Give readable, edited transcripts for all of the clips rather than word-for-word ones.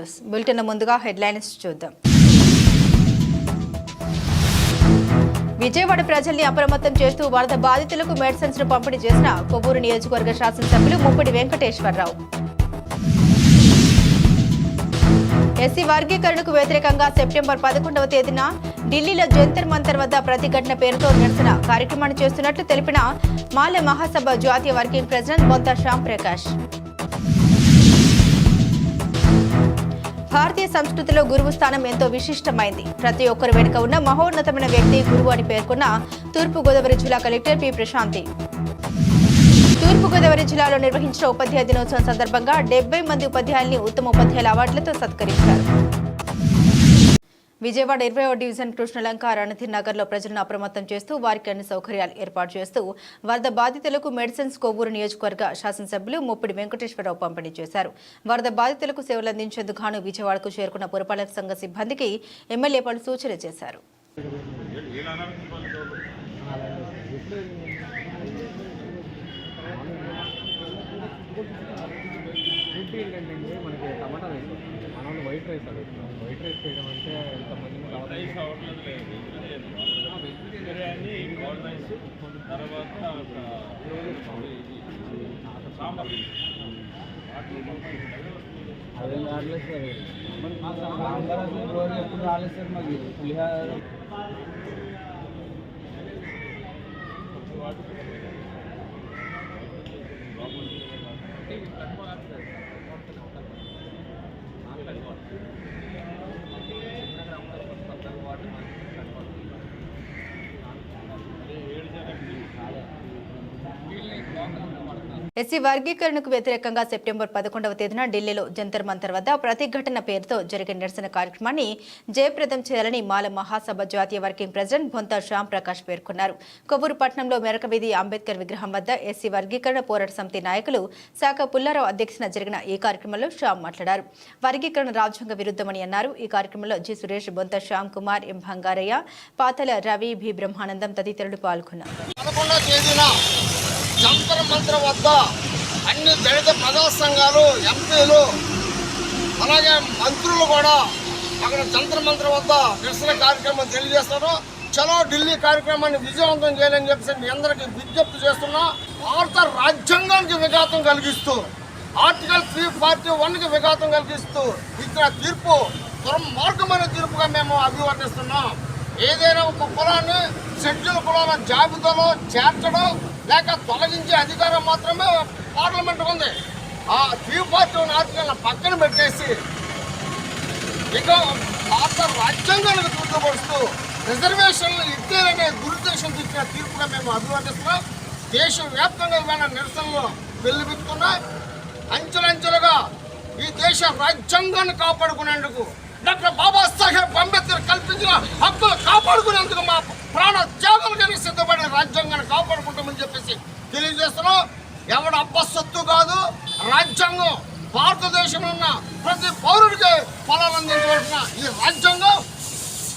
News bulletin ముందుగా headlines చూద్దాం. విజయవాడ ప్రజల్ని అప్రమత్తం చేస్తూ వరద బాధితులకు మెడిసిన్స్ ను పంపిణీ చేసిన కొవ్వూరు నియోజకవర్గ శాసనసభ్యులు ముప్పిడి వెంకటేశ్వరరావు. ఎస్సీ వర్గీకరణకు వ్యతిరేకంగా సెప్టెంబర్ 11వ తేదీన ఢిల్లీలో జంతర్ మంతర్ వద్ద ప్రతిఘటన పేరుతో నిరసన కార్యక్రమాన్ని చేస్తున్నట్లు తెలిపిన మాల మహాసభ జాతీయ వర్కింగ్ ప్రెసిడెంట్ బొంత శ్యామ్ ప్రకాష్. భారతీయ సంస్కృతిలో గురువు స్థానం ఎంతో విశిష్టమైంది. ప్రతి ఒక్కరు వెనుక ఉన్న మహోన్నతమైన వ్యక్తి గురువు అని పేర్కొన్న తూర్పుగోదావరి జిల్లా కలెక్టర్ పి ప్రశాంతి. తూర్పుగోదావరి జిల్లాలో నిర్వహించిన ఉపాధ్యాయ దినోత్సవం సందర్భంగా 70 మంది ఉపాధ్యాయుల్ని ఉత్తమ ఉపాధ్యాయుల అవార్డులతో సత్కరించారు. విజయవాడ 20వ డివిజన్ కృష్ణలంక రణధీర్ నగర్లో ప్రజలను అప్రమత్తం చేస్తూ వారికి అన్ని సౌకర్యాలు ఏర్పాటు చేస్తూ వరద బాధితులకు మెడిసిన్స్ కొవ్వూరు నియోజకవర్గ శాసనసభ్యులు ముప్పిడి వెంకటేశ్వరరావు పంపిణీ చేశారు. వరద బాధితులకు సేవలు అందించేందుకు గాను విజయవాడకు చేరుకున్న పురపాలక సంఘ సిబ్బందికి ఎమ్మెల్యే పలు సూచన చేశారు. వైట్ రైస్ చేయడం అంటే ఎంతమంది బిర్యానీ తర్వాత సాంబార్ అదే రాలేదు సార్ ఎప్పుడు రాలేదు సార్ మాకు పులిహార ఎస్సీ వర్గీకరణకు వ్యతిరేకంగా సెప్టెంబర్ 11వ తేదీన ఢిల్లీలో జంతర్ మంతర్ వద్ద ప్రతిఘటన పేరుతో జరిగిన నిరసన కార్యక్రమాన్ని జయప్రదం చేయాలని మాల మహాసభ జాతీయ వర్కింగ్ ప్రెసిడెంట్ బొంత శ్యామ్ ప్రకాష్ పేర్కొన్నారు. కొవ్వూరు పట్టణంలో మెరకవీధి అంబేద్కర్ విగ్రహం వద్ద ఎస్సీ వర్గీకరణ పోరాట సమితి నాయకులు శాఖ పుల్లారావు అధ్యక్షతన జరిగిన ఈ కార్యక్రమంలో శ్యామ్ మాట్లాడారు. వర్గీకరణ రాజ్యాంగ విరుద్ధమని అన్నారు. ఈ కార్యక్రమంలో జి సురేష్, బొంత శ్యామ్ కుమార్, ఎం బంగారయ్య, పాతల రవి, బి బ్రహ్మానందం తదితరులు పాల్గొన్నారు. జంతర్ మంతర్ వద్ద అన్ని దళిత ప్రజా సంఘాలు, ఎంపీలు, అలాగే మంత్రులు కూడా అక్కడ జంతర్ మంతర్ వద్ద నిరసన కార్యక్రమం తెలియజేస్తారు. చలో ఢిల్లీ కార్యక్రమాన్ని విజయవంతం చేయాలని చెప్పేసి మీ అందరికీ విజ్ఞప్తి చేస్తున్నా. భారత రాజ్యాంగానికి విఘాతం కలిగిస్తూ, ఆర్టికల్ 341కి విఘాతం కలిగిస్తూ ఇచ్చిన తీర్పు దుర్మార్గమైన తీర్పుగా మేము అభివర్ణిస్తున్నాం. ఏదైనా ఒక కులాన్ని షెడ్యూల్ కులాల జాబితాలో చేర్చడం లేక తొలగించే అధికారం మాత్రమే పార్లమెంట్ ఉంది. ఆ 341 ఆర్టికల్ పక్కన పెట్టేసి ఇక భారత రాజ్యాంగానికి తూర్పుపరుస్తూ రిజర్వేషన్లు ఇచ్చారనే దురుద్దేశంతో ఇచ్చిన తీర్పుగా మేము అభివర్ణిస్తున్నాం. దేశవ్యాప్తంగా ఇవాళ నిరసనలు వెల్లుబెట్టుకున్నాయి. అంచెలంచెలుగా ఈ దేశ రాజ్యాంగాన్ని కాపాడుకునేందుకు డాక్టర్ బాబాసాహెబ్ అంబేద్కర్ కల్పించిన హక్కులు కాపాడుకునేందుకు మా ప్రాణ త్యాగాలు సిద్ధపడి రాజ్యాంగాన్ని కాపాడుకుంటామని చెప్పేసి తెలియజేస్తున్నాం. ఎవడు అబ్బసొత్తు కాదు. రాజ్యాంగం భారతదేశంలో ఉన్న ప్రతి పౌరుడికి ఫలాలు అందించవలసిన ఈ రాజ్యాంగం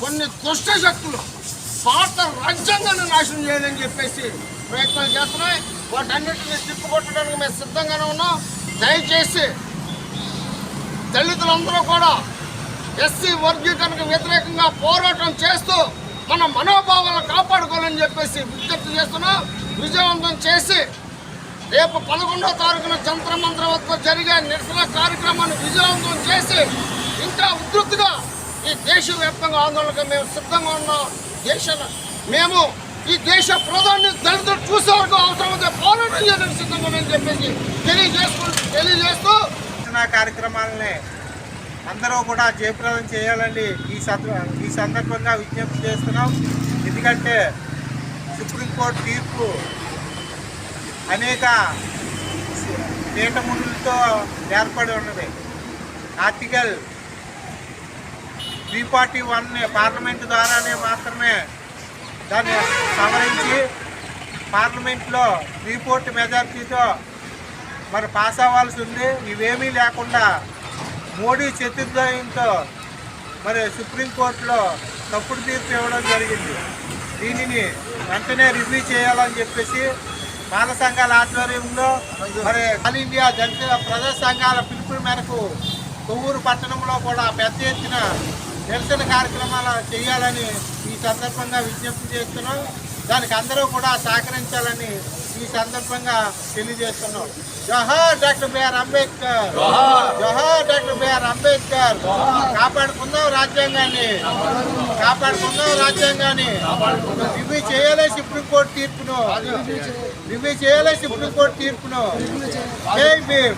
కొన్ని దుష్ట శక్తులు భారత రాజ్యాంగాన్ని నాశనం చేయాలని చెప్పేసి ప్రయత్నాలు చేస్తున్నాయి. వాటన్నిటిని తిప్పుకొట్టడానికి మేము సిద్ధంగానే ఉన్నాం. దయచేసి దళితులందరూ కూడా ఎస్సీ వర్గీకరణకు వ్యతిరేకంగా పోరాటం చేస్తూ మన మనోభావాలను కాపాడుకోవాలని చెప్పేసి విజ్ఞప్తి చేస్తున్నాం. విజయవంతం చేసి రేపు 11వ తారీఖున జంతర్ మంతర్ వద్ద జరిగే నిరసన కార్యక్రమాన్ని విజయవంతం చేసి ఇంకా ఉధృతిగా ఈ దేశవ్యాప్తంగా ఆందోళనకు మేము సిద్ధంగా ఉన్నాం. మేము ఈ దేశ ప్రధాని దళితులు చూసే వరకు అవసరమైతే పోరాటం చేయడానికి సిద్ధంగా ఉన్నామని చెప్పేసి తెలియజేస్తూ కార్యక్రమాలని అందరూ కూడా జయప్రదం చేయాలని ఈ సందర్భంగా విజ్ఞప్తి చేస్తున్నాం. ఎందుకంటే సుప్రీంకోర్టు తీర్పు అనేక పీఠములతో ఏర్పడి ఉన్నది. ఆర్టికల్ 341 పార్లమెంటు ద్వారానే మాత్రమే దాన్ని సవరించి పార్లమెంట్లో 3/4 మెజార్టీతో మరి పాస్ అవ్వాల్సి ఉంది. ఇవేమీ లేకుండా మోడీ చతుర్దయంతో మరి సుప్రీంకోర్టులో తప్పుడు తీర్పు ఇవ్వడం జరిగింది. దీనిని వెంటనే రివ్యూ చేయాలని చెప్పేసి మాల సంఘాల ఆధ్వర్యంలో మరి ఆల్ ఇండియా దళిత ప్రజా సంఘాల పిలుపు మేరకు కొవ్వూరు పట్టణంలో కూడా పెద్ద ఎత్తున నిరసన కార్యక్రమాలు చేయాలని ఈ సందర్భంగా విజ్ఞప్తి చేస్తున్నాం. దానికి అందరూ కూడా సహకరించాలని ఈ సందర్భంగా తెలియజేస్తున్నాం. జోహార్ డాక్టర్ బిఆర్ అంబేద్కర్, జోహార్ డాక్టర్ బిఆర్ అంబేద్కర్. కాపాడుకుందాం రాజ్యాంగాన్ని, కాపాడుకుందాం రాజ్యాంగాన్ని. రివ్యూ చేయాలి సుప్రీంకోర్టు తీర్పును, రివ్యూ చేయాలి సుప్రీంకోర్టు తీర్పును. జై భీమ్.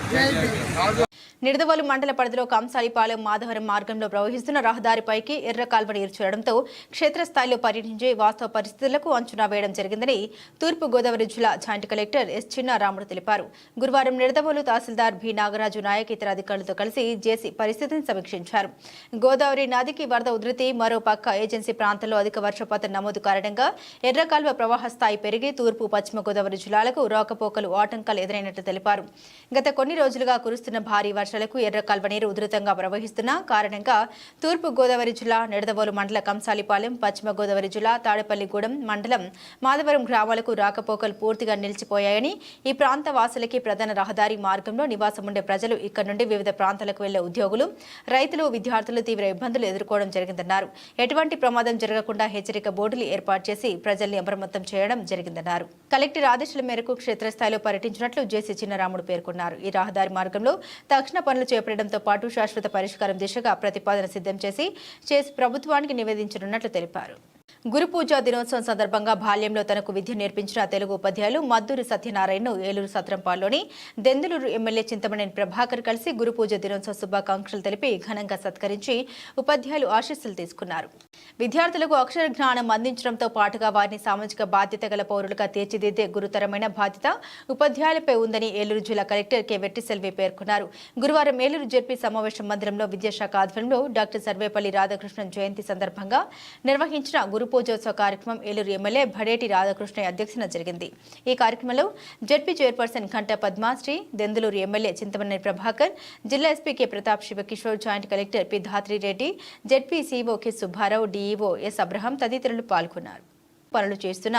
నిడదవోలు మండల పరిధిలో కంసాలిపాలెం మాధవరం మార్గంలో ప్రవహిస్తున్న రహదారిపైకి ఎర్ర కాల్వ నీరు చేరడంతో క్షేత్రస్థాయిలో పర్యటించి వాస్తవ పరిస్థితులకు అంచనా వేయడం జరిగిందని తూర్పు గోదావరి జిల్లా జాయింట్ కలెక్టర్ ఎస్ చిన్నారాముడు తెలిపారు. గురువారం నిడదవోలు తహసీల్దార్ బి నాగరాజు నాయక్ ఇతర అధికారులతో కలిసి జేసీ పరిస్థితిని సమీక్షించారు. గోదావరి నదికి వరద ఉధృతి, మరో పక్క ఏజెన్సీ ప్రాంతంలో అధిక వర్షపాతం నమోదు కారణంగా ఎర్ర కాల్వ ప్రవాహ స్థాయి పెరిగి తూర్పు పశ్చిమ గోదావరి జిల్లాలకు రాకపోకలు ఆటంకాలు ఎదురైనట్లు తెలిపారు. గత కొన్ని రోజులుగా కురుస్తున్న భారీ వర్షాలకు ఎర్ర కాల్వ నీరు ఉధృతంగా ప్రవహిస్తున్న కారణంగా తూర్పు గోదావరి జిల్లా నిడదవోలు మండల కంసాలిపాలెం, పశ్చిమ గోదావరి జిల్లా తాడేపల్లిగూడెం మండలం మాధవరం గ్రామాలకు రాకపోకలు పూర్తిగా నిలిచిపోయాయని, ఈ ప్రాంత వాసులకి ప్రధాన రహదారి మార్గంలో నివాసం ఉండే ప్రజలు ఇక్కడ నుండి వివిధ ప్రాంతాలకు వెళ్లే ఉద్యోగులు, రైతులు, విద్యార్థులు తీవ్ర ఇబ్బందులు ఎదుర్కోవడం జరిగిందన్నారు. ఎటువంటి ప్రమాదం జరగకుండా హెచ్చరిక బోర్డులు ఏర్పాటు చేసి ప్రజల్ని అప్రమత్తం చేయడం జరిగిందన్నారు. కలెక్టర్ ఆదేశాల మేరకు క్షేత్రస్థాయిలో పర్యటించినట్లు జేసీ చిన్నరాముడు పేర్కొన్నారు. ఈ రహదారి మార్గంలో తక్షణ పనులు చేపట్టడంతో పాటు శాశ్వత పరిష్కారం దిశగా ప్రతిపాదన సిద్ధం చేసి ప్రభుత్వానికి నివేదించనున్నట్లు తెలిపారు. గురు పూజా దినోత్సవం సందర్భంగా బాల్యంలో తనకు విద్య నేర్పించిన తెలుగు ఉపాధ్యాయులు మద్దూరి సత్యనారాయణను ఏలూరు సత్రంపాల్లోని దెందులూరు ఎమ్మెల్యే చింతమనేని ప్రభాకర్ కలిసి గురు పూజ దినోత్సవ శుభాకాంక్షలు తెలిపి ఘనంగా సత్కరించి ఉపాధ్యాయులు ఆశీస్సులు తీసుకున్నారు. విద్యార్థులకు అక్షర జ్ఞానం అందించడంతో పాటుగా వారిని సామాజిక బాధ్యత గల పౌరులుగా తీర్చిదిద్దే గురుతరమైన బాధ్యత ఉపాధ్యాయులపై ఉందని ఏలూరు జిల్లా కలెక్టర్ కె వెట్టిసెల్వి పేర్కొన్నారు. గురువారం ఏలూరు జెడ్పీ సమావేశ మందిరంలో విద్యాశాఖ ఆధ్వర్యంలో డాక్టర్ సర్వేపల్లి రాధాకృష్ణన్ జయంతి సందర్భంగా నిర్వహించిన గురు పూజోత్సవ కార్యక్రమం ఏలూరు ఎమ్మెల్యే భడేటి రాధాకృష్ణ అధ్యక్షతన జరిగింది. ఈ కార్యక్రమంలో ZP chairperson Ghanta Padmasri, Denduluru MLA Chintamaneni Prabhakar, జిల్లా SP K Pratap Sivakishore, joint collector P Dhatri Reddy, ZP CEO K Subbarao, DEO S Abraham తదితరులు పాల్గొన్నారు. పనులు చేస్తున్న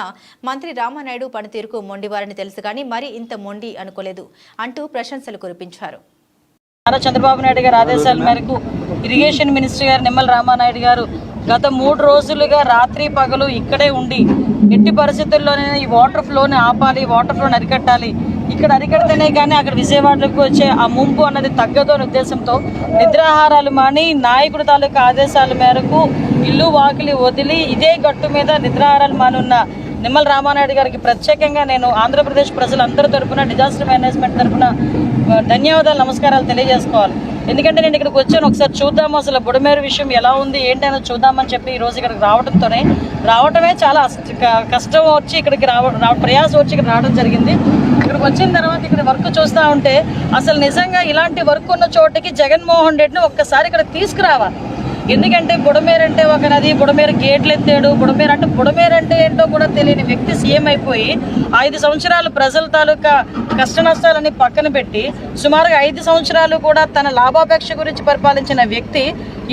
మంత్రి రామానాయుడు పనితీరుకు మొండివారని తెలుసు కానీ మరి ఇంత మొండి అనుకోలేదు అంటూ ప్రశంసలు కురిపించారు. నారా చంద్రబాబు నాయుడు గారి ఆదేశాల మేరకు ఇరిగేషన్ మినిస్టర్ గారు నిమ్మల రామానాయుడు గారు గత 3 రోజులుగా రాత్రి పగలు ఇక్కడే ఉండి ఎట్టి పరిస్థితుల్లోనే ఈ వాటర్ ఫ్లోని ఆపాలి, వాటర్ ఫ్లోని అరికట్టాలి, ఇక్కడ అరికడితేనే కానీ అక్కడ విజయవాడకు వచ్చే ఆ ముంపు అన్నది తగ్గదు అనే ఉద్దేశంతో నిద్రాహారాలు మాని నాయకుడి తాలూకా ఆదేశాల మేరకు ఇల్లు వాకిలి వదిలి ఇదే గట్టు మీద నిద్రాహారాలు మానున్న నిమ్మల రామానాయుడు గారికి ప్రత్యేకంగా నేను ఆంధ్రప్రదేశ్ ప్రజలందరి తరపున, డిజాస్టర్ మేనేజ్మెంట్ తరపున ధన్యవాదాలు, నమస్కారాలు తెలియజేసుకోవాలి. ఎందుకంటే నేను ఇక్కడికి వచ్చాను, ఒకసారి చూద్దాము అసలు బుడమేరు విషయం ఎలా ఉంది ఏంటైనా చూద్దామని చెప్పి ఈరోజు ఇక్కడికి రావటమే చాలా కష్టం వచ్చి ఇక్కడికి ప్రయాసం వచ్చి ఇక్కడ రావడం జరిగింది. ఇక్కడికి వచ్చిన తర్వాత ఇక్కడ వర్క్ చూస్తూ ఉంటే అసలు నిజంగా ఇలాంటి వర్క్ ఉన్న చోటకి జగన్మోహన్ రెడ్డిని ఒక్కసారి ఇక్కడ తీసుకురావాలి. ఎందుకంటే బుడమేరు అంటే ఒక నది, బుడమేరు గేట్లు ఎత్తాడు, బుడమేరు అంటే ఏంటో కూడా తెలియని వ్యక్తి సీఎం అయిపోయి 5 సంవత్సరాలు ప్రజల తాలూకా కష్ట నష్టాలని పక్కన పెట్టి సుమారుగా 5 సంవత్సరాలు కూడా తన లాభాపేక్ష గురించి పరిపాలించిన వ్యక్తి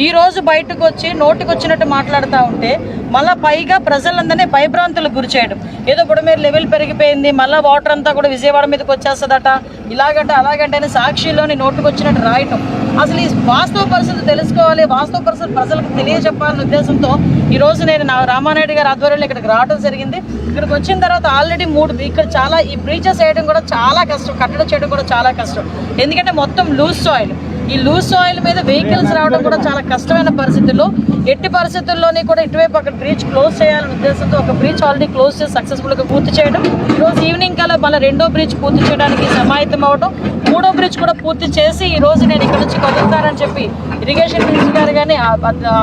ఈ రోజు బయటకు వచ్చి నోటికి వచ్చినట్టు మాట్లాడుతూ ఉంటే మళ్ళీ పైగా ప్రజలందరినీ భయభ్రాంతులకు గురి చేయడం, ఏదో బుడమేరు లెవెల్ పెరిగిపోయింది, మళ్ళీ వాటర్ అంతా కూడా విజయవాడ మీదకి వచ్చేస్తుందట, ఇలాగంటే అలాగంటే అని సాక్షిలోని నోటుకు వచ్చినట్టు రాయటం. అసలు ఈ వాస్తవ పరిస్థితులు తెలుసుకోవాలి, వాస్తవ పరిస్థితులు ప్రజలకు తెలియజెప్పాలనే ఉద్దేశంతో ఈరోజు నేను రామానాయుడు గారి ఆధ్వర్యంలో ఇక్కడికి రావడం జరిగింది. ఇక్కడికి వచ్చిన తర్వాత ఆల్రెడీ 3 ఇక్కడ చాలా ఈ బ్రీచెస్ వేయడం కూడా చాలా కష్టం, కట్టడం చేయడం కూడా చాలా కష్టం. ఎందుకంటే మొత్తం లూజ్ సాయిల్, ఈ లూజ్ సాయిల్ మీద వెహికల్స్ రావడం కూడా చాలా కష్టమైన పరిస్థితుల్లో, ఎట్టి పరిస్థితుల్లోనే కూడా ఇటువైపు అక్కడ బ్రిడ్జ్ క్లోజ్ చేయాలనే ఉద్దేశంతో ఒక బ్రిడ్జ్ ఆల్రెడీ క్లోజ్ చేసి సక్సెస్ఫుల్గా పూర్తి చేయడం, ఈరోజు ఈవినింగ్ కల్లా మళ్ళీ 2వ బ్రిడ్జ్ పూర్తి చేయడానికి సమాయత్తం అవడం, 3వ బ్రిడ్జ్ కూడా పూర్తి చేసి ఈ రోజు నేను ఇక్కడ నుంచి కదులుతానని చెప్పి ఇరిగేషన్ మినిస్టర్ గారు కానీ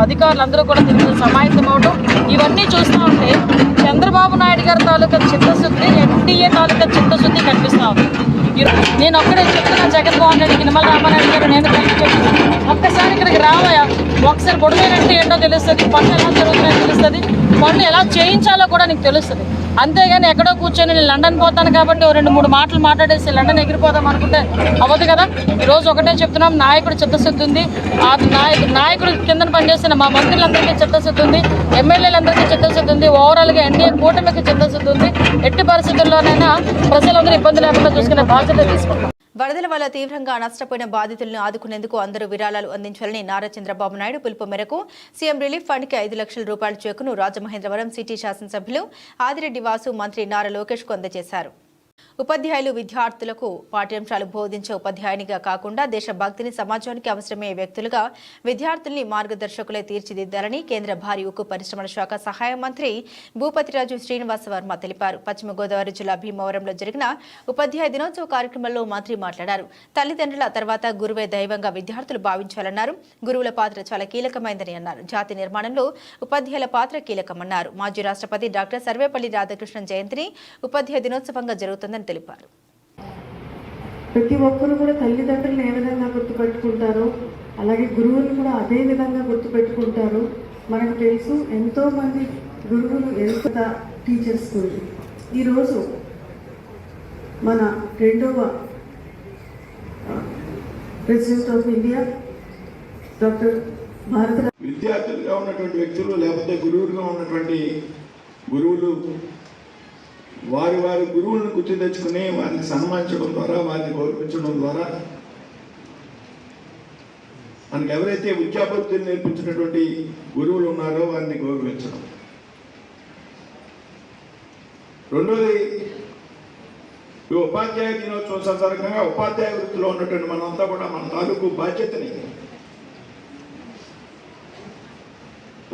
అధికారులందరూ కూడా దీనికి సమాయత్తం అవడం, ఇవన్నీ చూస్తూ ఉంటే చంద్రబాబు నాయుడు గారి తాలూకా చిత్తశుద్ధి, ఎన్డీఏ తాలూకా చిత్తశుద్ధి కనిపిస్తూ ఉంది. నేను ఒక్కడే చెప్తున్నా జగన్మోహన్ రెడ్డికి, నిమ్మల రామానాయుడు గారు నేను చెప్తున్నాను, ఒక్కసారి ఇక్కడికి రావయా, ఒకసారి బుడమేరు అంటే ఏంటో తెలుస్తుంది, పనులు ఎలా జరుగుతున్నాయో తెలుస్తుంది, పనులు ఎలా చేయించాలో కూడా నీకు తెలుస్తుంది. అంతేగాని ఎక్కడో కూర్చొని నేను లండన్ పోతాను కాబట్టి 2-3 మాటలు మాట్లాడేసి లండన్ ఎగిరిపోదాం అనుకుంటే అవ్వదు కదా. ఈరోజు ఒకటే చెప్తున్నాం, నాయకుడు చిత్తశుద్ధి ఉంది, ఆ నాయకుడు కింద పనిచేస్తున్న మా మంత్రులందరికీ చిత్తశుద్ధి ఉంది, ఎమ్మెల్యేలందరికీ చిత్తశుద్ధి ఉంది, ఓవరాల్గా ఎన్డీఏ కూటమికి చిత్తశుద్ధి ఉంది. ఎట్టి పరిస్థితుల్లోనైనా ప్రజలందరూ ఇబ్బంది లేకుండా చూసుకునే బాధ్యత తీసుకుంటాం. వరదల వల్ల తీవ్రంగా నష్టపోయిన బాధితులను ఆదుకునేందుకు అందరూ విరాళాలు అందించాలని నారా చంద్రబాబు నాయుడు పిలుపు మేరకు సీఎం రిలీఫ్ ఫండ్ కి 5 లక్షల రూపాయల చెక్కును రాజమహేంద్రవరం సిటీ శాసనసభ్యులు ఆదిరెడ్డి వాసు మంత్రి నారా లోకేష్ కు అందజేశారు. ఉపాధ్యాయులు విద్యార్థులకు పాఠ్యాంశాలు బోధించే ఉపాధ్యాయునిగా కాకుండా దేశభక్తిని సమాజానికి అవసరమయ్యే వ్యక్తులుగా విద్యార్థుల్ని మార్గదర్శకులై తీర్చిదిద్దాలని కేంద్ర భారీ ఉక్కు పరిశ్రమల శాఖ సహాయ మంత్రి భూపతిరాజు శ్రీనివాస వర్మ తెలిపారు. పశ్చిమ గోదావరి జిల్లా భీమవరంలో జరిగిన ఉపాధ్యాయ దినోత్సవ కార్యక్రమంలో మంత్రి మాట్లాడారు. తల్లిదండ్రుల తర్వాత గురువే దైవంగా విద్యార్థులు భావించాలన్నారు. గురువుల పాత్ర చాలా కీలకమైందని అన్నారు. జాతి నిర్మాణంలో ఉపాధ్యాయుల పాత్ర కీలకమన్నారు. మాజీ రాష్ట్రపతి డాక్టర్ సర్వేపల్లి రాధాకృష్ణన్ జయంతిని ఉపాధ్యాయ దినోత్సవంగా జరుగుతుందని తెలిపారు. ప్రతి ఒక్కరు కూడా తల్లిదండ్రులను ఏ విధంగా గుర్తుపెట్టుకుంటారో అలాగే గురువులు కూడా అదే విధంగా గుర్తుపెట్టుకుంటారు. మనకు తెలుసు ఎంతోమంది గురువులు ఎంత టీచర్స్ గురించి. ఈరోజు మన 2వ ప్రెసిడెంట్ ఆఫ్ ఇండియా డాక్టర్ భారత విద్యార్థులుగా ఉన్నటువంటి వ్యక్తులు లేకపోతే గురువులుగా ఉన్నటువంటి గురువులు వారి గురువులను గుర్తు తెచ్చుకుని వారిని సన్మానించడం ద్వారా వారిని గౌరవించడం ద్వారా మనకు ఎవరైతే విద్యాబుద్ధులు నేర్పించినటువంటి గురువులు ఉన్నారో వారిని గౌరవించడం. రెండోది ఈ ఉపాధ్యాయ దినోత్సవం సందర్భంగా ఉపాధ్యాయ వృత్తిలో ఉన్నటువంటి మనంతా కూడా మన తాలూకు బాధ్యతని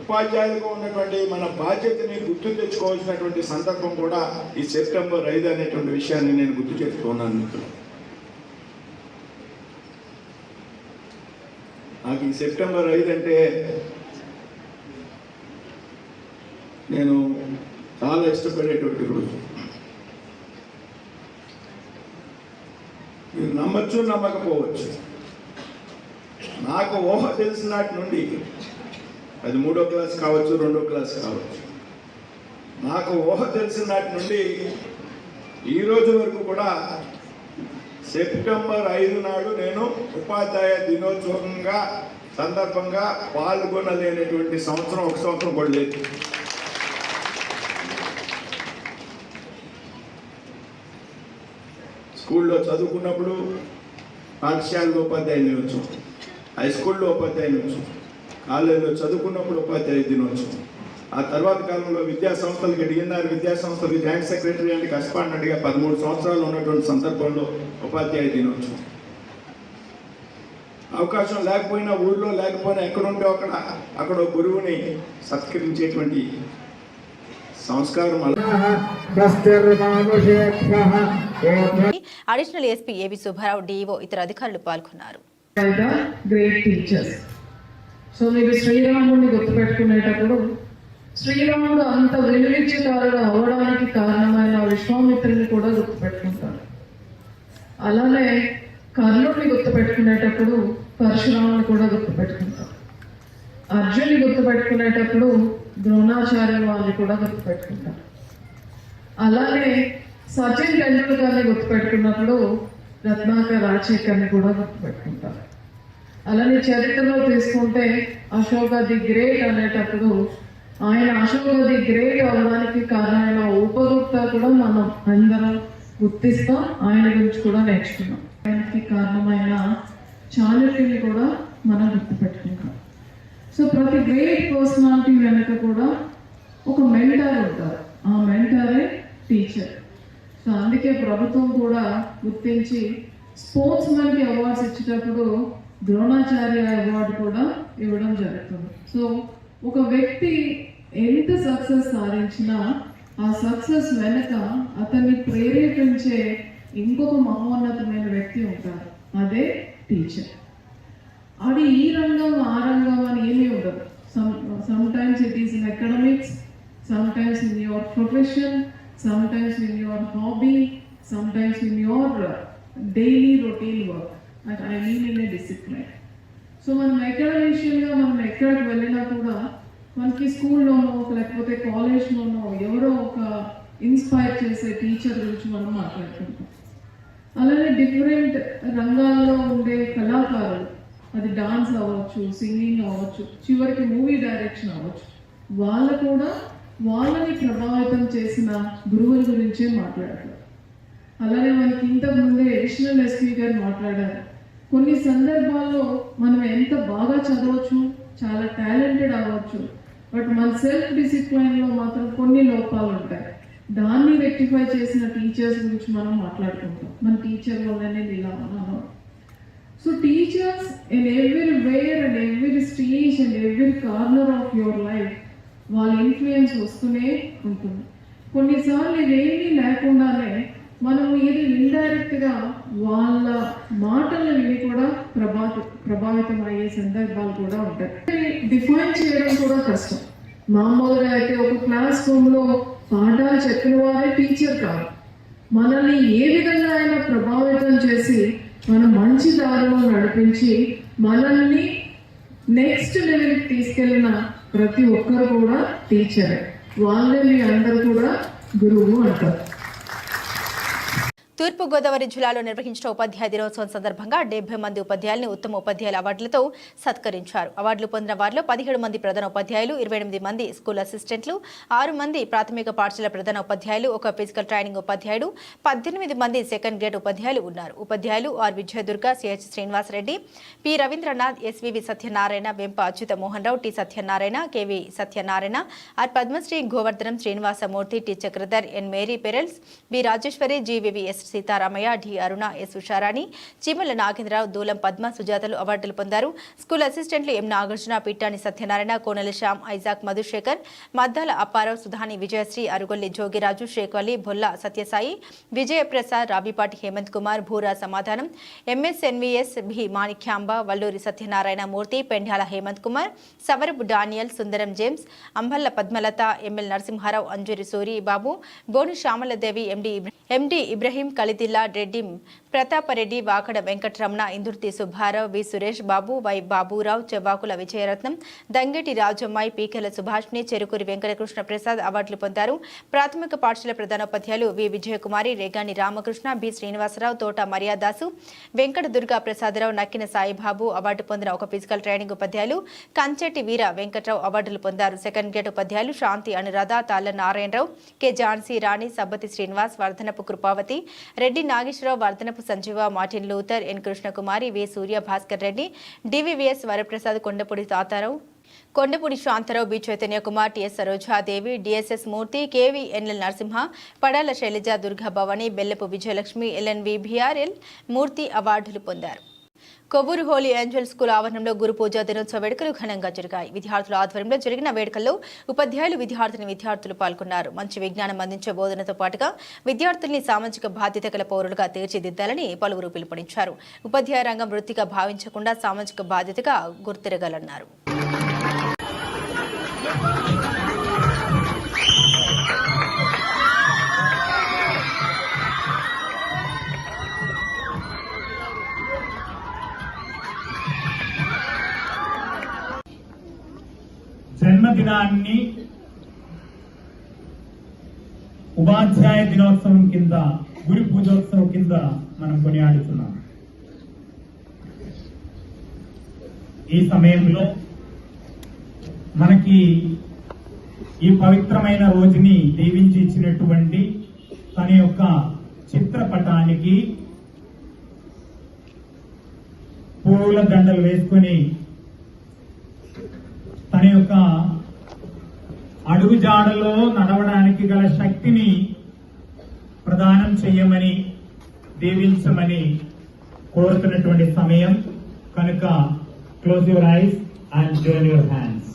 ఉపాధ్యాయులుగా ఉన్నటువంటి మన బాధ్యతని గుర్తు తెచ్చుకోవాల్సినటువంటి సందర్భం కూడా ఈ సెప్టెంబర్ 5 అనేటువంటి విషయాన్ని నేను గుర్తు చేస్తున్నాను. మిత్రులు, నాకు ఈ సెప్టెంబర్ 5 అంటే నేను చాలా ఇష్టపడేటువంటి రోజు. మీరు నమ్మచ్చు నమ్మకపోవచ్చు, నాకు ఊహ తెలిసినటి నుండి అది 3వ క్లాస్ కావచ్చు, 2వ క్లాస్ కావచ్చు, నాకు ఊహ తెలిసిన నాటి నుండి ఈ రోజు వరకు కూడా సెప్టెంబర్ 5 నాడు నేను ఉపాధ్యాయ దినోత్సవంగా సందర్భంగా పాల్గొనలేనటువంటి సంవత్సరం ఒక సంవత్సరం కూడా లేదు. స్కూల్లో చదువుకున్నప్పుడు పాఠశాలలో ఉపాధ్యాయ దినోత్సవం, హై స్కూల్లో ఉపాధ్యాయ దినోత్సవం, కాలేజీలో చదువుకున్నప్పుడు ఉపాధ్యాయ దినోత్సవం, ఆ తర్వాత కాలంలో విద్యా సంస్థలకి డిఎన్ఆర్ విద్యా సంస్థలకి జాయింట్ సెక్రటరీ అంటే కరెస్పాండెంట్గా 13 సంవత్సరాలు ఉన్నటువంటి సందర్భంలో ఉపాధ్యాయ దినోత్సవం. అవకాశం లేకపోయినా, ఊళ్ళో లేకపోయినా, ఎక్కడుంటే అక్కడ గురువుని సత్కరించేటువంటి సంస్కారం. అడిషనల్ ఎస్పీ ఏవి సుబ్బారావు, డిఈఓ ఇతర అధికారులు పాల్గొన్నారు. సో మీరు శ్రీరాముడిని గుర్తుపెట్టుకునేటప్పుడు శ్రీరాముడు అంత వెలువిచ్చకారుడు అవడానికి కారణమైన విశ్వామిత్రుని కూడా గుర్తుపెట్టుకుంటారు. అలానే కర్ణుడిని గుర్తుపెట్టుకునేటప్పుడు పరశురాముని కూడా గుర్తుపెట్టుకుంటారు. అర్జున్ని గుర్తుపెట్టుకునేటప్పుడు ద్రోణాచార్యుల వాళ్ళని కూడా గుర్తుపెట్టుకుంటారు. అలానే సచిన్ టెండూల్కర్ని గుర్తుపెట్టుకున్నప్పుడు రత్నాకర్ రాజశేఖర్ని కూడా గుర్తుపెట్టుకుంటారు. అలానే చరిత్రలో తీసుకుంటే అశోక ది గ్రేట్ అనేటప్పుడు ఆయన అశోక ది గ్రేట్ అవడానికి కారణమైన ఉపగుప్త కూడా మనం అందరం గుర్తిస్తాం. ఆయన గురించి కూడా నేర్చుకున్నాం. ఆయనకి కారణమైన చాణక్యుని కూడా మనం గుర్తుపెట్టుకుంటాం. సో ప్రతి గ్రేట్ పర్సనాలిటీ వెనుక కూడా ఒక మెంటర్ ఉంటారు. ఆ మెంటరే టీచర్. సో అందుకే ప్రభుత్వం కూడా గుర్తించి స్పోర్ట్స్ మెన్కి అవార్డ్స్ ఇచ్చేటప్పుడు ద్రోణాచార్య అవార్డు కూడా ఇవ్వడం జరుగుతుంది. సో ఒక వ్యక్తి ఎంత సక్సెస్ సాధించినా ఆ సక్సెస్ వెనక అతన్ని ప్రేరేపించే ఇంకొక మహోన్నతమైన వ్యక్తి ఉంటారు, అదే టీచర్. అది ఈ రంగం ఆ రంగం అని ఏమీ ఉండదు. Sometimes it is in academics, sometimes in your profession, sometimes in your hobby, sometimes in your daily routine work. I mean in a discipline. So మనం అకాడమిషియన్గా మనం ఎక్కడికి వెళ్ళినా కూడా మనకి స్కూల్లోనో లేకపోతే కాలేజ్లోనో ఎవరో ఒక ఇన్స్పైర్ చేసే టీచర్ గురించి మనం మాట్లాడుకుంటాం. అలానే డిఫరెంట్ రంగాల్లో ఉండే కళాకారులు, అది డాన్స్ అవ్వచ్చు, సింగింగ్ అవ్వచ్చు, చివరికి మూవీ డైరెక్షన్ అవ్వచ్చు, వాళ్ళు కూడా వాళ్ళని ప్రభావితం చేసిన గురువుల గురించే మాట్లాడతారు. అలానే మనకి ఇంతకుముందే అడిషనల్ ఎస్పీ గారు మాట్లాడారు. కొన్ని సందర్భాల్లో మనం ఎంత బాగా చదవచ్చు, చాలా టాలెంటెడ్ అవ్వచ్చు, బట్ మన సెల్ఫ్ డిసిప్లైన్లో మాత్రం కొన్ని లోపాలు ఉంటాయి. దాన్ని రెక్టిఫై చేసిన టీచర్స్ గురించి మనం మాట్లాడుకుంటాం. మన టీచర్ వల్లనే ఇలా అన్నాను. So teachers in everywhere and every stage and every corner of your life వాళ్ళ ఇన్ఫ్లుయెన్స్ వస్తూనే ఉంటుంది. కొన్నిసార్లు ఇవేమీ లేకుండానే మనం ఏది ఇండైరెక్ట్గా వాళ్ళ మాటలు విని కూడా ప్రభావితం అయ్యే సందర్భాలు కూడా ఉంటాయి. డిఫైన్ చేయడం కూడా కష్టం. మామూలుగా అయితే ఒక క్లాస్ రూమ్లో పాఠాలు చెప్పిన వారే టీచర్ కాదు. మనల్ని ఏ విధంగా అయినా ప్రభావితం చేసి మనం మంచి దారిలో నడిపించి మనల్ని నెక్స్ట్ లెవెల్కి తీసుకెళ్ళిన ప్రతి ఒక్కరు కూడా టీచరే. వాళ్ళే మీ అందరూ కూడా గురువు అంటారు. తూర్పుగోదావరి జిల్లాలో నిర్వహించిన ఉపాధ్యాయ దినోత్సవం సందర్భంగా 70 మంది ఉపాధ్యాయులను ఉత్తమ ఉపాధ్యాయుల అవార్డులతో సత్కరించారు. అవార్డులు పొందిన వారిలో 17 మంది ప్రధాన ఉపాధ్యాయులు, 28 మంది స్కూల్ అసిస్టెంట్లు, 6 మంది ప్రాథమిక పాఠశాల ప్రధాన ఉపాధ్యాయులు, ఒక ఫిజికల్ ట్రైనింగ్ ఉపాధ్యాయుడు, 18 మంది సెకండ్ గ్రేడ్ ఉపాధ్యాయులు ఉన్నారు. ఉపాధ్యాయులు R Vijayadurga, CH Srinivasareddy, P Ravindranath, SVV Satyanarayana, Vempa Achyuta Mohan Rao, T Satyanarayana, KV Satyanarayana, R Padmasri, Govardhanam Srinivasamurthy, T Chakradhar, N Mary Pearls, B Rajeswari, GVV S Sitaramayya, D Aruna, S Usharani, Cheemala Nagendrarao, Doolam Padma, సుజాతలు అవార్డులు పొందారు. స్కూల్ అసిస్టెంట్లు ఎం నాగార్జున, పిట్టాని సత్యనారాయణ, కోనెల శ్యామ్, ఐజాక్ మధుశేఖర్, మద్దాల అప్పారావు, సుధాని విజయశ్రీ, అరుగొల్లి జోగిరాజు, షేక్వలి, బొల్ల సత్యసాయి, విజయప్రసాద్, రావిపాటి హేమంత్ కుమార్, భూరా సమాధానం, ఎంఎస్ఎన్విఎస్, బి మాణిక్యాంబ, వల్లూరి సత్యనారాయణ మూర్తి, పెండ్యాల హేమంత్ కుమార్, సవరపు డానియల్, సుందరం జేమ్స్, అంబల్ల పద్మలత, ఎంఎల్ నరసింహారావు, అంజూరి సూరి బాబు, బోను శ్యామలదేవి, ఎండి ఇబ్రహీం, కలిదిల్లా రెడ్డి, ప్రతాపరెడ్డి, వాకడ వెంకటరమణ, ఇందుర్తి సుబ్బారావు, వి సురేష్ బాబు, వై బాబురావు, చెవ్వాకుల విజయరత్నం, దంగేటి రాజమ్మాయి, పీకెల సుభాష్ని, చెరుకూరి వెంకటకృష్ణ ప్రసాద్ అవార్డులు పొందారు. ప్రాథమిక పాఠశాల ప్రధానోపాధ్యాయులు వి విజయకుమారి, రేగాని రామకృష్ణ, బి శ్రీనివాసరావు, తోట మర్యాదాసు, వెంకట దుర్గా ప్రసాదరావు, నక్కిన సాయిబాబు అవార్డు పొందిన ఒక ఫిజికల్ ట్రైనింగ్ ఉపాధ్యాయులు కంచెటి వీర వెంకట్రావు అవార్డులు పొందారు. సెకండ్ గ్రేడ్ ఉపాధ్యాయులు Shanti Anuradha, Talla Narayanarao, K Jhansi Rani, Sabbathi Srinivas, Vardhanapu Krupavathi, Reddy Nageswararao, Vardhanapu Sanjeeva, Martin Luther, N Krishnakumari, V Surya Bhaskar Reddy, DVVS Varaprasad, Kondapudi Tatarao, Kondapudi Santarao, B Chaitanya Kumar, TS Sarojadevi, DSS Murthy, KV NL Narasimha, Padala Sailaja, Durga Bhavani, Bellapu Vijayalakshmi, LNVBRL Murthy అవార్డులు పొందారు. కొవ్వూరు హోలీ ఏంజల్ స్కూల్ ఆవరణంలో గురు పూజా దినోత్సవ వేడుకలు ఘనంగా జరిగాయి. విద్యార్థుల ఆధ్వర్యంలో జరిగిన వేడుకల్లో ఉపాధ్యాయులు, విద్యార్థులు పాల్గొన్నారు. మంచి విజ్ఞానం అందించే బోధనతో పాటుగా విద్యార్థుల్ని సామాజిక బాధ్యత గల పౌరులుగా తీర్చిదిద్దాలని పలువురు పిలుపునిచ్చారు. ఉపాధ్యాయ రంగం వృత్తిగా భావించకుండా సామాజిక బాధ్యతగా గుర్తిరగాలన్నారు. జన్మదినాన్ని ఉపాధ్యాయ దినోత్సవం కింద, గురు పూజోత్సవం కింద మనం కొనియాడుతున్నాం. ఈ సమయంలో మనకి ఈ పవిత్రమైన రోజుని దీవించి ఇచ్చినటువంటి తన యొక్క చిత్రపటానికి పూల దండలు వేసుకుని తన యొక్క అడుగుజాడలో నడవడానికి గల శక్తిని ప్రదానం చేయమని, దీవించమని కోరుతున్నటువంటి సమయం కనుక close your eyes and join your hands.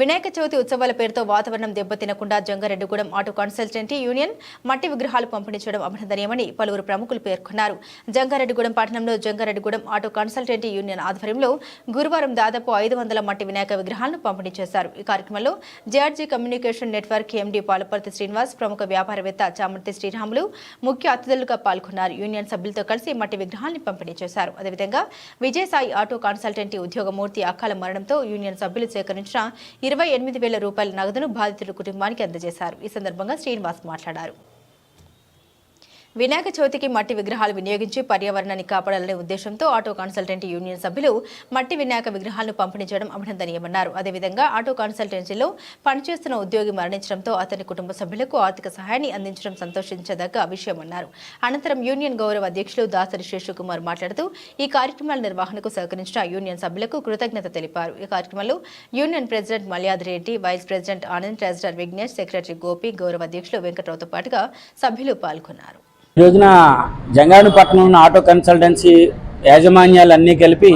Vinayaka Chavithi ఉత్సవాల పేరుతో వాతావరణం దెబ్బతినకుండా జంగారెడ్డిగూడెం ఆటో కన్సల్టెంటీ యూనియన్ మట్టి విగ్రహాలు పంపిణీ చేయడం అభినందనీయమని పలువురు ప్రముఖులు పేర్కొన్నారు. జంగారెడ్డిగూడెం పట్టణంలో జంగారెడ్డిగూడెం ఆటో కన్సల్టెంటీ యూనియన్ ఆధ్వర్యంలో గురువారం దాదాపు 500 మట్టి వినాయక విగ్రహాలను పంపిణీ చేశారు. ఈ కార్యక్రమంలో JRG communication network MD Palaparthi Srinivas, ప్రముఖ వ్యాపారవేత్త చామర్తి శ్రీరాములు ముఖ్య అతిథులుగా పాల్గొన్నారు. యూనియన్ సభ్యులతో కలిసి మట్టి విగ్రహాలను పంపిణీ చేశారు. అదేవిధంగా విజయసాయి ఆటో కన్సల్టెంటీ ఉద్యోగమూర్తి అకాల మరణంతో యూనియన్ సభ్యులు సేకరించిన 28,000 రూపాయల నగదును బాధితుల కుటుంబానికి అందజేశారు. ఈ సందర్భంగా శ్రీనివాస్ మాట్లాడారు. వినాయక చవితికి మట్టి విగ్రహాలు వినియోగించి పర్యావరణాన్ని కాపాడాలనే ఉద్దేశంతో ఆటో కన్సల్టెంట్ యూనియన్ సభ్యులు మట్టి వినాయక విగ్రహాలను పంపిణీ చేయడం అభినందనీయమన్నారు. అదేవిధంగా ఆటో కన్సల్టెన్సీలో పనిచేస్తున్న ఉద్యోగి మరణించడంతో అతని కుటుంబ సభ్యులకు ఆర్థిక సహాయాన్ని అందించడం సంతోషించదగ్గ విషయమన్నారు. అనంతరం యూనియన్ గౌరవ అధ్యక్షులు దాసరి శేషకుమార్ మాట్లాడుతూ ఈ కార్యక్రమాల నిర్వహణకు సహకరించిన యూనియన్ సభ్యులకు కృతజ్ఞత తెలిపారు. ఈ కార్యక్రమంలో union president Malyad Reddy, vice president Anand, treasurer Vignesh, secretary Gopi, గౌరవ అధ్యక్షులు వెంకట్రావుతో పాటుగా సభ్యులు పాల్గొన్నారు. ఈ రోజున జంగారెడ్డిపట్నం ఉన్న ఆటో కన్సల్టెన్సీ యాజమాన్యాలన్నీ కలిపి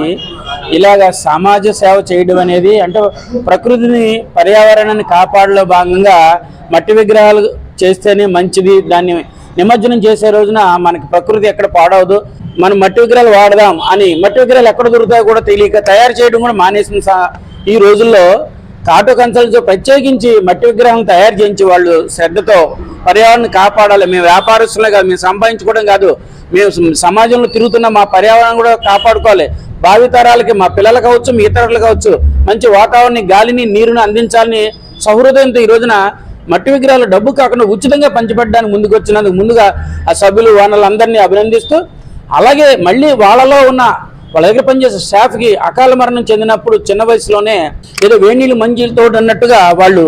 ఇలాగ సమాజ సేవ చేయడం అనేది, అంటే ప్రకృతిని పర్యావరణాన్ని కాపాడలో భాగంగా మట్టి విగ్రహాలు చేస్తేనే మంచిది. దాన్ని నిమజ్జనం చేసే రోజున మనకి ప్రకృతి ఎక్కడ పాడవదు, మనం మట్టి విగ్రహాలు వాడదాం అని మట్టి విగ్రహాలు ఎక్కడ దొరుకుతాయో కూడా తెలియక తయారు చేయడం కూడా మానేసిన ఈ రోజుల్లో ఆటో కన్సల్టెన్సీ ప్రత్యేకించి మట్టి విగ్రహాలను తయారు చేయించి వాళ్ళు శ్రద్ధతో పర్యావరణాన్ని కాపాడాలి. మేము వ్యాపారస్తులే కాదు, మేము సంపాదించుకోవడం కాదు, మేము సమాజంలో తిరుగుతున్న మా పర్యావరణం కూడా కాపాడుకోవాలి. భావితరాలకి, మా పిల్లలు కావచ్చు, మీ ఇతరులు కావచ్చు, మంచి వాతావరణాన్ని, గాలిని, నీరుని అందించాలని సహృదయంతో ఈ రోజున మట్టి విగ్రహాలు డబ్బు కాకుండా ఉచితంగా పంచిపెట్టడానికి ముందుకు వచ్చినందుకు ముందుగా ఆ సభ్యులు వాళ్ళందరినీ అభినందిస్తూ, అలాగే మళ్ళీ వాళ్ళలో ఉన్న వాళ్ళ దగ్గర పనిచేసే స్టాఫ్కి అకాల మరణం చెందినప్పుడు చిన్న వయసులోనే ఏదో వేణీళ్ళు మంజీలతో అన్నట్టుగా వాళ్ళు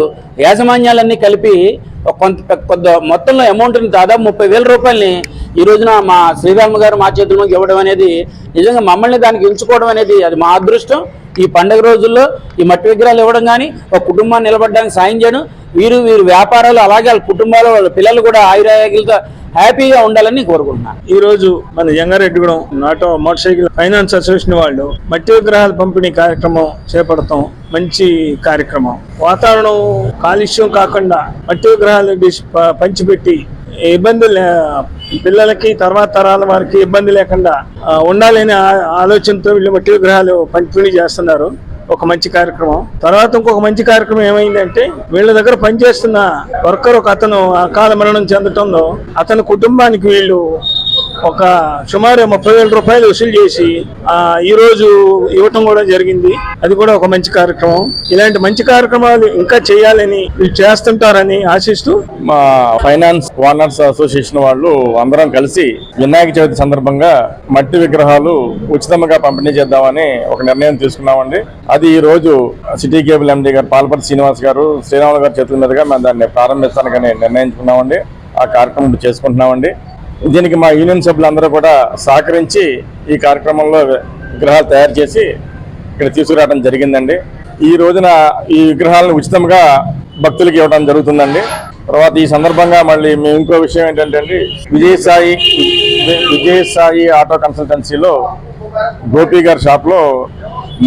యాజమాన్యాలన్నీ కలిపి కొంత మొత్తంలో అమౌంట్ని దాదాపు 30,000 రూపాయలని ఈ రోజున మా శ్రీరామ గారు మా చేతుల్లోకి ఇవ్వడం అనేది నిజంగా మమ్మల్ని దానికి ఎంచుకోవడం అనేది అది మా అదృష్టం. ఈ పండుగ రోజుల్లో ఈ మట్టి విగ్రహాలు ఇవ్వడం కానీ, ఒక కుటుంబాన్ని నిలబడడానికి సాయం చేయడం, వీరు వ్యాపారాలు అలాగే వాళ్ళ కుటుంబాలు, వాళ్ళ పిల్లలు కూడా ఆయురారోగ్యాలతో హ్యాపీగా ఉండాలని కోరుకుంటున్నాను. ఈ రోజు మన Jangareddygudem auto motor cycle finance association వాళ్ళు మట్టి విగ్రహాల పంపిణీ కార్యక్రమం చేపడతాం. మంచి కార్యక్రమం. వాతావరణం కాలుష్యం కాకుండా మట్టి విగ్రహాలు పంచిపెట్టి ఇబ్బందులు పిల్లలకి, తర్వాత తరాల వారికి ఇబ్బంది లేకుండా ఉండాలనే ఆలోచనతో వీళ్ళు మట్టి విగ్రహాలు పంపిణీ చేస్తున్నారు. ఒక మంచి కార్యక్రమం. తర్వాత ఇంకొక మంచి కార్యక్రమం ఏమైందంటే, వీళ్ళ దగ్గర పనిచేస్తున్న వర్కర్ ఒక అతను అకాల మరణం చెందటంలో అతని కుటుంబానికి వీళ్ళు ఒక సుమారు 30,000 రూపాయలు వసూలు చేసి ఈ రోజు ఇవ్వటం కూడా జరిగింది. అది కూడా ఒక మంచి కార్యక్రమం. ఇలాంటి మంచి కార్యక్రమాలు ఇంకా చేయాలని వీళ్ళు చేస్తుంటారని ఆశిస్తూ మా ఫైనాన్స్ ఓనర్స్ అసోసియేషన్ వాళ్ళు అందరం కలిసి వినాయక చవితి సందర్భంగా మట్టి విగ్రహాలు ఉచితంగా పంపిణీ చేద్దామని ఒక నిర్ణయం తీసుకున్నామండి. అది ఈ రోజు సిటీ కేబుల్ ఎండీ గారు పాల్పర్తి శ్రీనివాస్ గారు, శ్రీరాములు గారి చేతుల మీదుగా మేము దాన్ని ప్రారంభిస్తానికని నిర్ణయించుకున్నామండి. ఆ కార్యక్రమం చేసుకుంటున్నామండి. దీనికి మా యూనియన్ సభ్యులందరూ కూడా సహకరించి ఈ కార్యక్రమంలో విగ్రహాలు తయారు చేసి ఇక్కడ తీసుకురావడం జరిగిందండి. ఈ రోజున ఈ విగ్రహాలను ఉచితంగా భక్తులకు ఇవ్వడం జరుగుతుందండి. తర్వాత ఈ సందర్భంగా మళ్ళీ మేము ఇంకో విషయం ఏంటంటే, విజయసాయి ఆటో కన్సల్టెన్సీలో గోపి గారి షాప్లో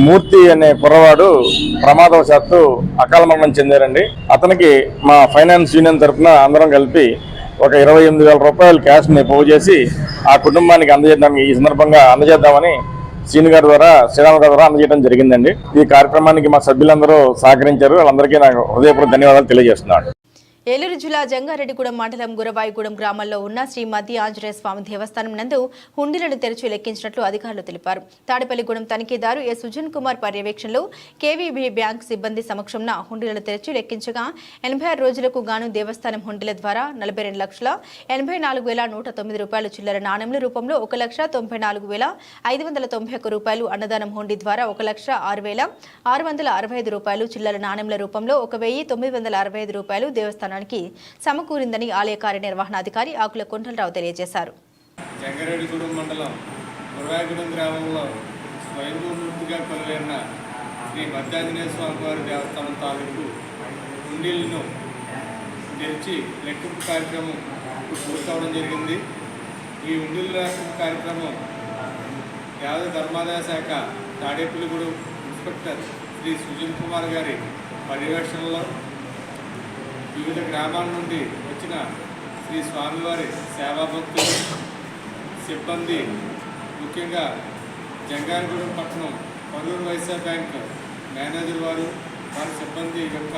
మూర్తి అనే కుర్రవాడు ప్రమాదవశాత్తు అకాల మరణం చెందారండి. అతనికి మా ఫైనాన్స్ యూనియన్ తరఫున అందరం కలిపి ఒక 28,000 రూపాయలు క్యాష్ని పోగు చేసి ఆ కుటుంబానికి అందజేయడానికి ఈ సందర్భంగా అందజేద్దామని శ్రీను గారి ద్వారా, శ్రీరామ గారి ద్వారా అందజేయడం జరిగిందండి. ఈ కార్యక్రమానికి మా సభ్యులందరూ సహకరించారు. వాళ్ళందరికీ నాకు హృదయపూర్వక ధన్యవాదాలు తెలియజేస్తున్నాను. ఏలూరు జిల్లా జంగారెడ్డిగూడెం మండలం గురవాయిగూడెం గ్రామంలో ఉన్న శ్రీ మధ్య ఆంజనేయ స్వామి దేవస్థానం నందు హుండీలను తెరిచి లెక్కించినట్లు అధికారులు తెలిపారు. తాడేపల్లిగూడెం తనిఖీదారు ఏ సుజన్ కుమార్ పర్యవేక్షణలో కేవీబీ బ్యాంక్ సిబ్బంది సమక్షంలో హుండీలను తెరిచి లెక్కించగా 86 రోజులకు గాను దేవస్థానం హుండీల ద్వారా 42,84,109 రూపాయలు చిల్లర నాణెంల రూపంలో 1,94,591 రూపాయలు, అన్నదానం హుండీ ద్వారా 1,06,665 రూపాయలు చిల్లర నాణెంల రూపంలో 1,965 రూపాయలు దేవస్థానం సమకూరిందని ఆలయ కార్యనిర్వహణాధికారి ఆకుల కొండలరావు తెలియజేశారు. జంగారెడ్డిగూడెం మండలం గురవాయిగూడెం గ్రామంలో స్వయంభూమూర్తిగా కొలువైన శ్రీ మధ్యాంజనేయ స్వామి వారి దేవస్థానం తాలూకు హుండీలను తెరిచి లెక్కింపు కార్యక్రమం పూర్తవడం జరిగింది. ఈ హుండీల లెక్కింపు కార్యక్రమం యాదవ ధర్మాదాయ శాఖ తాడేపల్లిగూడెం ఇన్స్పెక్టర్ శ్రీ సుజన్ కుమార్ గారి పర్యవేక్షణలో వివిధ గ్రామాల నుండి వచ్చిన శ్రీ స్వామివారి సేవాభక్తులు, సిబ్బంది, ముఖ్యంగా జంగారెడ్డిగూడెం పట్టణం పరూరు వైశ్య బ్యాంక్ మేనేజర్ వారి సిబ్బంది యొక్క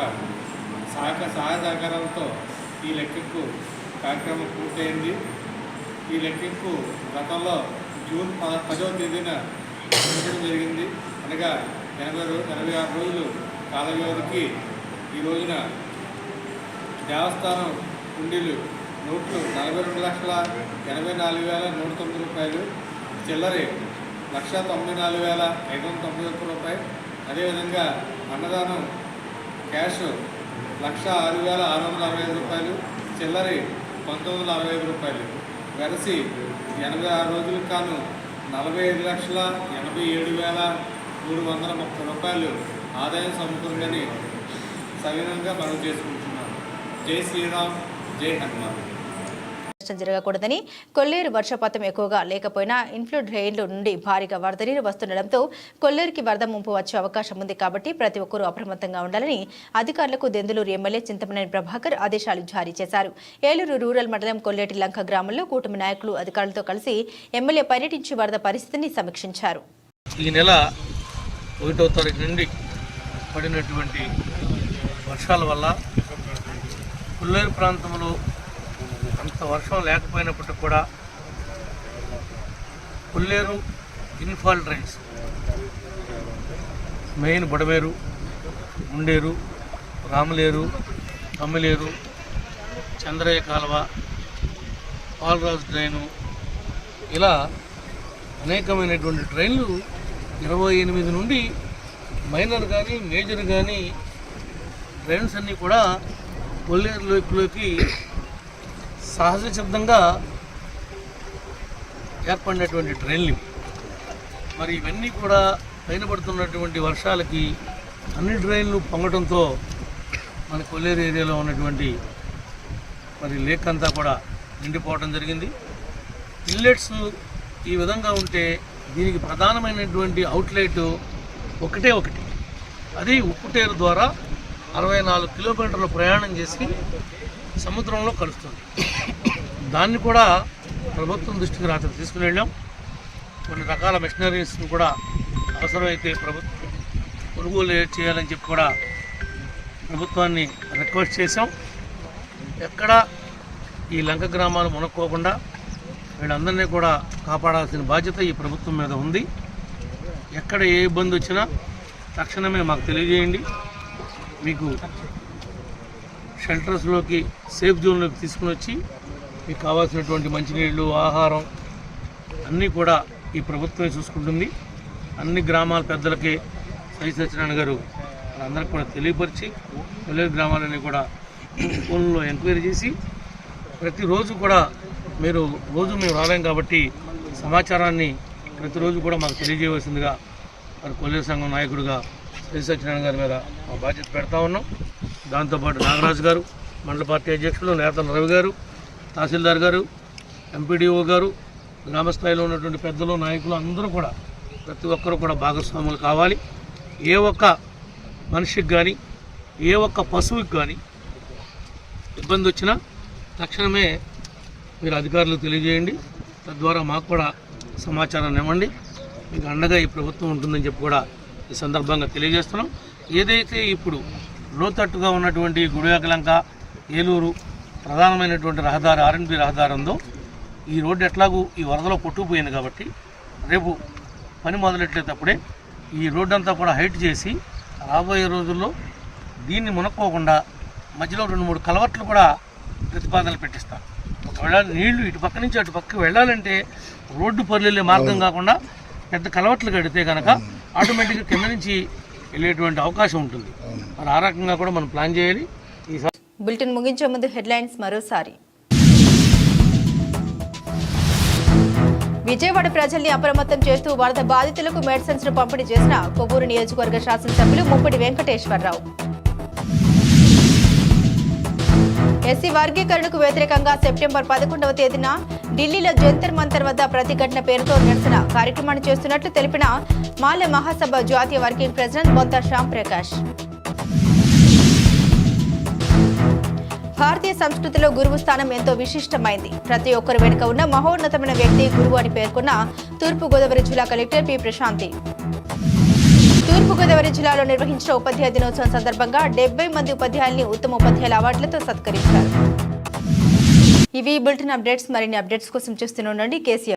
సహాయ సహకారంతో ఈ లెక్కింపు కార్యక్రమం పూర్తయింది. ఈ లెక్కింపు గతంలో జూన్ 10వ తేదీన జరగడం జరిగింది. అనగా 86 రోజులు కాల వ్యవధికి ఈ రోజున దేవస్థానం హుండీలు నోట్లు 42,84,109 రూపాయలు, చిల్లరే 1,94,591 రూపాయలు. అదేవిధంగా అన్నదానం క్యాష్ 1,06,665 రూపాయలు, చిల్లరే 1,945 రూపాయలు. వెరసి 86 రోజులకు కాను 45,87,330 రూపాయలు ఆదాయం సమకూరిందని సవినంగా మనం చేసుకుంటున్నాం. జై శ్రీరామ్, జై హనుమాన్. నష్టం జరగకూడదని, కొల్లేరు వర్షపాతం ఎక్కువగా లేకపోయినా ఇన్ఫ్లూడ్ డ్రైన్ల నుండి భారీగా వరద నీరు వస్తుండటంతో కొల్లేరుకి వరద ముంపు వచ్చే అవకాశం ఉంది కాబట్టి ప్రతి ఒక్కరూ అప్రమత్తంగా ఉండాలని అధికారులకు దెందులూరు ఎమ్మెల్యే చింతమనేని ప్రభాకర్ ఆదేశాలు జారీ చేశారు. ఏలూరు రూరల్ మండలం కొల్లేటి లంక గ్రామంలో కూటమి నాయకులు అధికారులతో కలిసి ఎమ్మెల్యే పర్యటించి వరద పరిస్థితిని సమీక్షించారు. ఈ నెల 1వ తారీఖు నుండి పడినటువంటి వర్షాల వల్ల కొల్లేరు ప్రాంతంలో అంత వర్షం లేకపోయినప్పటికీ కూడా కొల్లేరు ఇన్ఫాల్ డ్రైన్స్ మెయిన్ బుడమేరు, గుండేరు, రామలేరు, తమ్మిలేరు, చంద్రయ్య కాలువ, పాలరాజు డ్రైను, ఇలా అనేకమైనటువంటి డ్రైన్లు 28 నుండి మైనర్ కానీ మేజర్ కానీ డ్రైన్స్ అన్నీ కూడా కొల్లేరు లోకి సహజ సిద్ధంగా ఏర్పడినటువంటి డ్రైన్లు. మరి ఇవన్నీ కూడా పైన పడుతున్నటువంటి వర్షాలకి అన్ని డ్రైన్లు పొంగడంతో మన కొల్లేరు ఏరియాలో ఉన్నటువంటి మరి లేక్ అంతా కూడా నిండిపోవడం జరిగింది. ఇన్లెట్స్ ఈ విధంగా ఉంటే దీనికి ప్రధానమైనటువంటి అవుట్లెట్ ఒకటి, అది ఉప్పుటేరు ద్వారా 64 కిలోమీటర్లు ప్రయాణం చేసి సముద్రంలో కలుస్తుంది. దాన్ని కూడా ప్రభుత్వం దృష్టికి రాత్రి తీసుకుని వెళ్ళాం. కొన్ని రకాల మెషినరీస్ని కూడా అవసరమైతే ప్రభుత్వం కొనుగోలు చేయాలని చెప్పి కూడా ప్రభుత్వాన్ని రిక్వెస్ట్ చేశాం. ఎక్కడ ఈ లంక గ్రామాలు మునక్కోకుండా వీళ్ళందరినీ కూడా కాపాడాల్సిన బాధ్యత ఈ ప్రభుత్వం మీద ఉంది. ఎక్కడ ఏ ఇబ్బంది వచ్చినా తక్షణమే మాకు తెలియజేయండి. మీకు షెల్టర్స్లోకి, సేఫ్ జోన్లోకి తీసుకుని వచ్చి మీకు కావాల్సినటువంటి మంచినీళ్ళు, ఆహారం అన్నీ కూడా ఈ ప్రభుత్వమే చూసుకుంటుంది. అన్ని గ్రామాల పెద్దలకి సత్యనారాయణ గారు అందరికి కూడా తెలియపరిచి కొల్లేరు గ్రామాలన్నీ కూడా ఫోన్లో ఎంక్వైరీ చేసి ప్రతిరోజు కూడా మేము రాలేం కాబట్టి సమాచారాన్ని ప్రతిరోజు కూడా మాకు తెలియజేయవలసిందిగా మరి కొల్లేరు సంఘం నాయకుడిగా సత్యనారాయణ గారి మీద మా బాధ్యత పెడతా ఉన్నాం. దాంతోపాటు నాగరాజు గారు, మండల పార్టీ అధ్యక్షులు నేతల రవి గారు, తహసీల్దార్ గారు, ఎంపీడీఓ గారు, గ్రామస్థాయిలో ఉన్నటువంటి పెద్దలు, నాయకులు అందరూ కూడా ప్రతి ఒక్కరూ కూడా భాగస్వాములు కావాలి. ఏ ఒక్క మనిషికి కానీ ఏ ఒక్క పశువుకి కానీ ఇబ్బంది వచ్చినా తక్షణమే మీరు అధికారులకు తెలియజేయండి. తద్వారా మాకు కూడా సమాచారాన్ని ఇవ్వండి. మీకు అండగా ఈ ప్రభుత్వం ఉంటుందని చెప్పి కూడా ఈ సందర్భంగా తెలియజేస్తున్నాం. ఏదైతే ఇప్పుడు లోతట్టుగా ఉన్నటువంటి గుడివాకలంక, ఏలూరు ప్రధానమైనటువంటి రహదారి, ఆర్ఎన్బి రహదారి ఉందో ఈ రోడ్డు ఎట్లాగూ ఈ వరదలో కొట్టుకుపోయింది కాబట్టి రేపు పని మొదలెట్టేటప్పుడే ఈ రోడ్డు అంతా కూడా హైట్ చేసి రాబోయే రోజుల్లో దీన్ని మునక్కోకుండా మధ్యలో 2-3 కలవట్లు కూడా ప్రతిపాదనలు పెట్టిస్తారు. ఒకవేళ నీళ్లు ఇటు పక్క నుంచి అటు పక్కకి వెళ్ళాలంటే రోడ్డు పల్లెళ్ళే మార్గం కాకుండా పెద్ద కలవట్లు కడితే కనుక ఆటోమేటిక్గా కింద నుంచి వెళ్ళేటువంటి అవకాశం ఉంటుంది. మరి ఆ రకంగా కూడా మనం ప్లాన్ చేయాలి. బులెటిన్ ముగించే ముందు హెడ్లైన్స్ మరోసారి. విజయవాడ ప్రజల్ని అప్రమత్తం చేస్తూ వరద బాధితులకు మెడిసిన్స్ ను పంపిణీ చేసిన కొవ్వూరు నియోజకవర్గ శాసనసభ్యులు ముప్పిడి వెంకటేశ్వరరావు. ఎస్సీ వర్గీకరణకు వ్యతిరేకంగా సెప్టెంబర్ 11వ తేదీన ఢిల్లీలో జంతర్ మంతర్ వద్ద ప్రతిఘటన పేరుతో నిరసన కార్యక్రమాన్ని చేస్తున్నట్లు తెలిపిన మాల మహాసభ జాతీయ వర్కింగ్ ప్రెసిడెంట్ బొంత శ్యామ్ ప్రకాష్. భారతీయ సంస్కృతిలో గురువు స్థానం ఎంతో విశిష్టమైంది. ప్రతి ఒక్కరు వెనుక ఉన్న మహోన్నతమైన వ్యక్తి గురువు అని పేర్కొన్న తూర్పుగోదావరి జిల్లా కలెక్టర్ పి ప్రశాంతి. తూర్పుగోదావరి జిల్లాలో నిర్వహించిన ఉపాధ్యాయ దినోత్సవం సందర్భంగా 70 మంది ఉపాధ్యాయుల్ని ఉత్తమ ఉపాధ్యాయుల అవార్డులతో సత్కరించారు. ఇవి బులెటిన్ అప్డేట్స్. మరిన్ని అప్డేట్స్ కోసం చూస్తూనే ఉండండి కేసీఆర్.